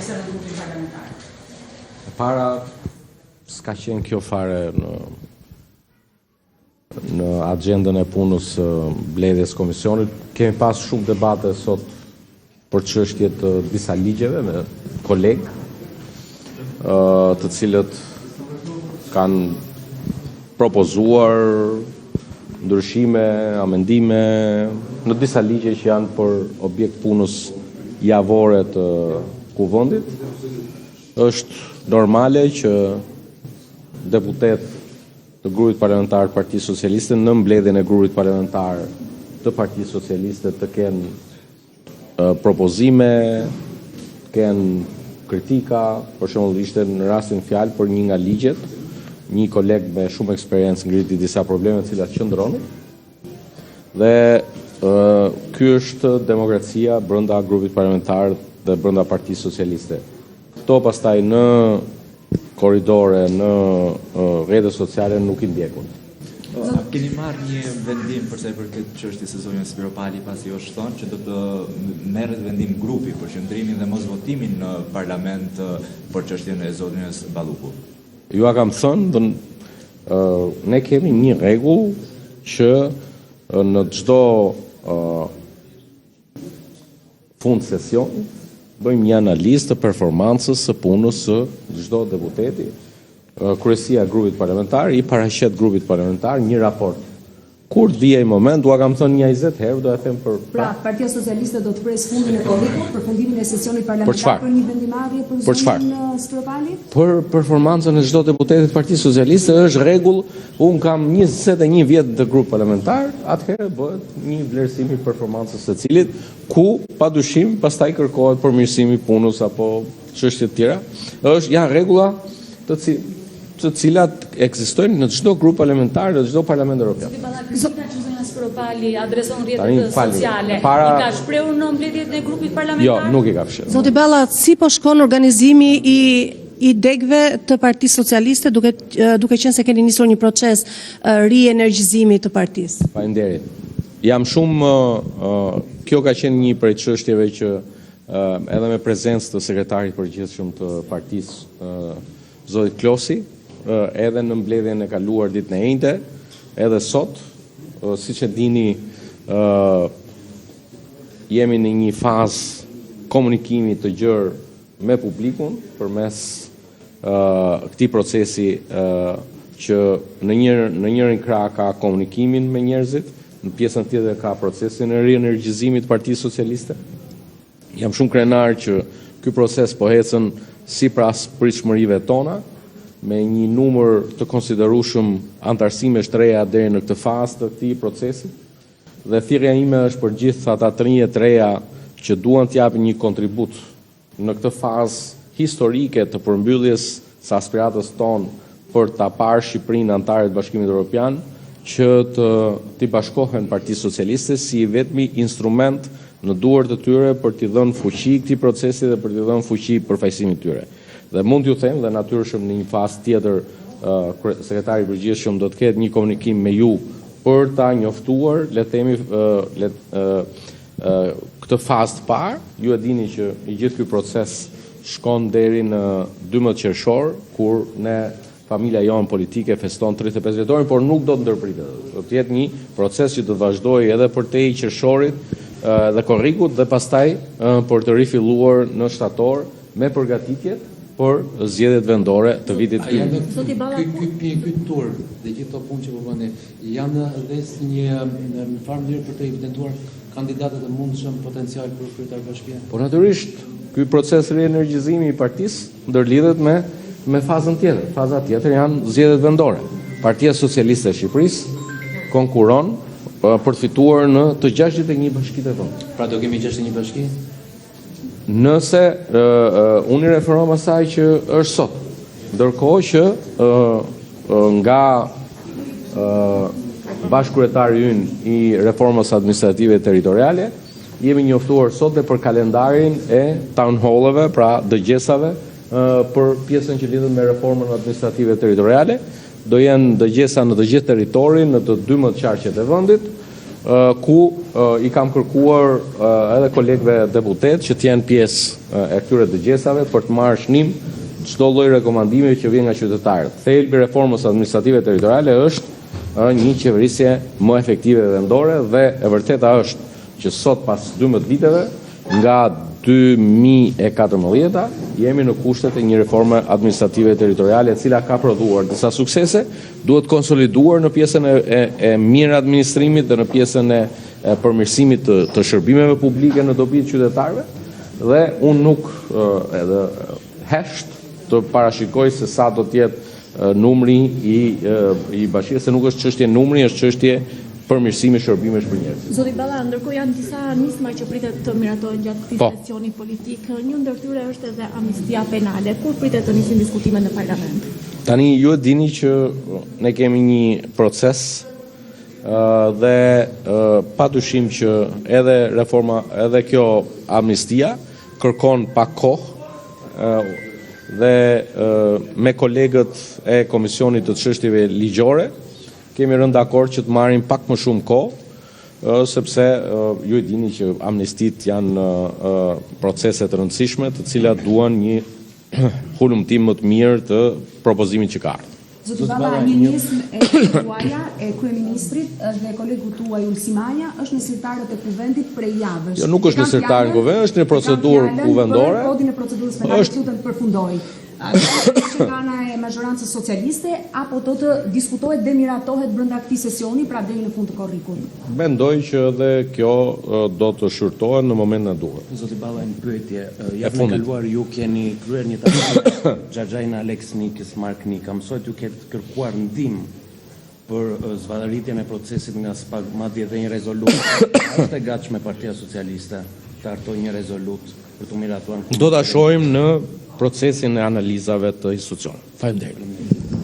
socialiste në grupin parlamentar? Para s'ka qenë kjo fare në agendën e punës mbledhjes komisionit. Kemi pas shumë debate sot për çështje të disa ligjeve me kolegë, të cilët kanë propozuar ndryshime, amendime në disa ligje që janë për objekt punës javore të kuvendit. Është normale që deputet të grupit parlamentar të Partisë Socialiste në mbledhjen e grupit parlamentar të Partisë Socialiste të kenë propozime, të kenë kritika, për shembull ishte në rastin fjalë për një nga ligjet, një koleg me shumë eksperiencë ngriti disa probleme të cilat qëndronin. Dhe ky është demokracia brenda grupit parlamentar dhe brenda Partisë Socialiste. Këto pastaj në korridore, në rrjetet sociale nuk i ndjekun. Keni marrë një vendim përsa i përket çështjes së zonjës Spiropali pasi është thonë që do të merret vendim grupi për qëndrimin dhe mos votimin në parlament për çështjen e zonjës Balluku? Ju a kam thënë, ne kemi një rregull që në çdo fund sesioni bëjmë një analizë të performancës së punës së çdo deputeti. Kryesia e grupit parlamentar i paraqet grupit parlamentar një raport. Kur vijë moment, dua kam thënë 20 herë, do e them për Pra, Partia Socialiste do të pres fundin e korrikut, përfundimin e sesionit parlamentar për një vendimarrje për zonën Spiropali? Për performancën e çdo deputetit të Partisë Socialiste është rregull, un kam 21 vjet të grup parlamentar, atëherë bëhet një vlerësim i performancës së cilit, ku padyshim pastaj kërkohet përmirësimi i punës apo çështje të tjera. Janë rregulla të cilat ekzistojnë në çdo grup parlamentar në çdo parlament evropian. Zonja Spiropali adreson rrjetet sociale. I ka shprehur në mbledhjet e grupit parlamentar? Jo, nuk i ka fshirë. Zoti Balla, si po shkon organizimi i degëve të Partisë Socialiste duke qenë se keni nisur një proces rienergjizimi të partisë? Faleminderit. Jam shumë kjo ka qenë një prej çështjeve që edhe me prezencë të sekretarit përgjithshëm të partisë Zotit Klosi, edhe në mbledhjen e kaluar ditën e njëjtë, edhe sot, siç e dini, jemi në një fazë komunikimi të gjerë me publikun përmes këtij procesi që në njërin krah ka komunikimin me njerëzit, në pjesën tjetër ka procesin e rienergjizimit të Partisë Socialiste. Jam shumë krenar që ky proces po ecën sipas pritshmërive tona, me një numër të konsiderueshëm antarësimesh të reja deri në këtë fazë të këtij procesi. Dhe thirrja ime është për gjithë ata të rinjtë të reja që duan të japin një kontribut në këtë fazë historike të përmbylljes së aspiratës tonë për ta parë Shqipërinë anëtare të Bashkimit Evropian, që të bashkohen Partisë Socialiste si vetmi instrument në duart të tyre për t'i dhënë fuqi këtij procesi dhe për t'i dhënë fuqi përfaqësimit tyre. Dhe mund t'ju them dhe natyrisht në një fazë tjetër sekretari i përgjithshëm do të ketë një komunikim me ju për ta njoftuar, le të themi, këtë fazë të parë. Ju e dini që i gjithë ky proces shkon deri në 12 qershor, kur ne familja jonë politike feston 35 vjetorin, por nuk do të ndërpritet. Do të jetë një proces që do të vazhdojë edhe për te i qershorit dhe korrikut dhe pastaj për të rifilluar në shtator me përgatitjet për zgjedhjet vendore të vitit të vijim. Ky tur dhe gjithë ato punë që po bëni janë edhe një farë mënyrë për të evidentuar kandidatët e mundshëm potencial për kryetar bashkie. Po natyrisht, ky proces rienergjizimi i partisë ndërlidhet me fazën tjetër. Faza tjetër janë zgjedhjet vendore. Partia Socialiste e Shqipërisë konkuron për të fituar në të 61 bashkitë tonë. Pra do kemi 61 bashki? Nëse unë i referohem asaj që është sot, ndërkohë që nga bashkëkryetari ynë i reformës administrative territoriale, jemi njoftuar sot dhe për kalendarin e town hall-eve, pra dëgjesave për pjesën që lidhet me reformën administrative territoriale. Do jenë dëgjesa në të gjithë territorin, në të 12 qarqet e vendit, ku i kam kërkuar edhe kolegëve deputet që t'jenë pjesë e këtyre dëgjesave për të marrë shënim çdo lloj rekomandimi që vjen nga qytetarët. Thelbi i reformës administrative territoriale është një qeverisje më efektive vendore dhe e vërteta është që sot pas 12 viteve nga 2014 jemi në kushtet e një reforme administrative territoriale e cila ka prodhuar disa suksese, duhet konsoliduar në pjesën e mirë administrimit dhe në pjesën e përmirësimit të shërbimeve publike në dobi të qytetarëve dhe unë nuk edhe hesht të parashikoj se sa do të jetë numri i bashkisë, se nuk është çështje numri, është çështje përmirësimi shërbimesh për njerëzit. Zoti Balla, ndërkohë janë disa nisma që pritet të miratojnë gjatë këtij sesioni politik. Një ndër tyre është edhe amnistia penale. Kur pritet të nisin diskutimet në parlament? Tani ju e dini që ne kemi një proces dhe padyshim që edhe reforma, edhe kjo amnistia kërkon pak kohë dhe me kolegët e Komisionit të Çështjeve Ligjore kemi rënë dakord që të marrim pak më shumë kohë, sepse ju e dini që amnistit janë procese të rëndësishme, të cilat duan një hulumtim më të mirë të propozimit që ka ardhur. Zoti Balla, një nismë e tuaja, e kryeministrit dhe kolegu tuaj Ulsi Maja është në zyrtarët e kuvendit prej javësh. Jo, nuk është në zyrtarën e kuvendit, është në procedurë kuvendore. Kodin e procedurës penale që të përfundoj. Që ka ana e mazhorancës socialiste apo do të diskutohet dhe miratohet brenda këtij sesioni, pra deri në fund të korrikut? Mendoj që edhe kjo do të shurtohet në momentin e duhur. Zoti Balla, një pyetje. Javën e kaluar ju keni kryer një takim Xhaxhajna Alex Nikës Mark Nika. Mësohet ju ketë kërkuar ndihmë për zvarritjen e procesit nga SPAK, madje edhe një rezolut. Është e gatshme Partia Socialiste të hartojë një rezolut për të miratuar? Do ta shohim në procesin e analizave të institucionit. Faleminderit.